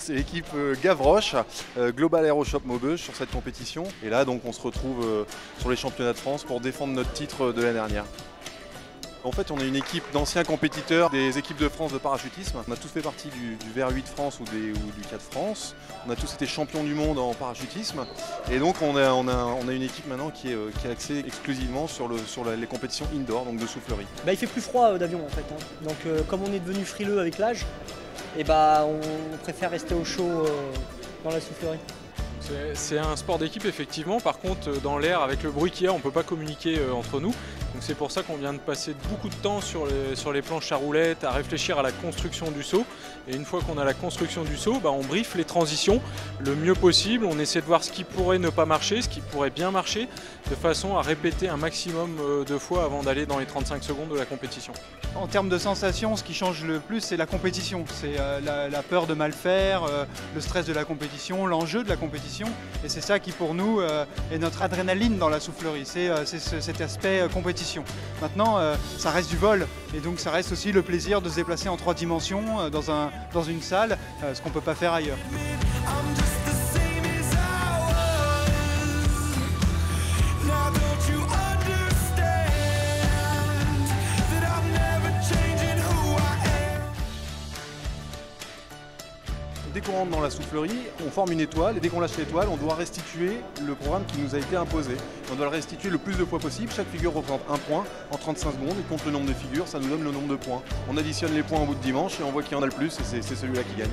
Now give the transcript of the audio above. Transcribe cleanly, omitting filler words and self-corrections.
C'est l'équipe Gavroche, Global Aeroshop Maubeuge sur cette compétition. Et là, donc, on se retrouve sur les championnats de France pour défendre notre titre de l'année dernière. En fait, on est une équipe d'anciens compétiteurs des équipes de France de parachutisme. On a tous fait partie du VR8 France ou du 4 France. On a tous été champions du monde en parachutisme. Et donc, on a une équipe maintenant qui est axée exclusivement sur les compétitions indoor, donc de soufflerie. Il fait plus froid d'avion en fait. Donc, comme on est devenu frileux avec l'âge, on préfère rester au chaud dans la soufflerie. C'est un sport d'équipe effectivement, par contre dans l'air avec le bruit qu'il y a on ne peut pas communiquer entre nous. Donc c'est pour ça qu'on vient de passer beaucoup de temps sur les planches à roulettes, à réfléchir à la construction du saut. Et une fois qu'on a la construction du saut, on briefe les transitions le mieux possible. On essaie de voir ce qui pourrait ne pas marcher, ce qui pourrait bien marcher, de façon à répéter un maximum de fois avant d'aller dans les 35 secondes de la compétition. En termes de sensations, ce qui change le plus, c'est la compétition. C'est la peur de mal faire, le stress de la compétition, l'enjeu de la compétition. Et c'est ça qui, pour nous, est notre adrénaline dans la soufflerie. C'est cet aspect compétition. Maintenant, ça reste du vol. Et donc, ça reste aussi le plaisir de se déplacer en 3 dimensions dans une salle, ce qu'on ne peut pas faire ailleurs. Dès qu'on rentre dans la soufflerie, on forme une étoile et dès qu'on lâche l'étoile, on doit restituer le programme qui nous a été imposé. On doit le restituer le plus de fois possible. Chaque figure représente un point en 35 secondes et compte le nombre de figures, ça nous donne le nombre de points. On additionne les points au bout de dimanche et on voit qui en a le plus et c'est celui-là qui gagne.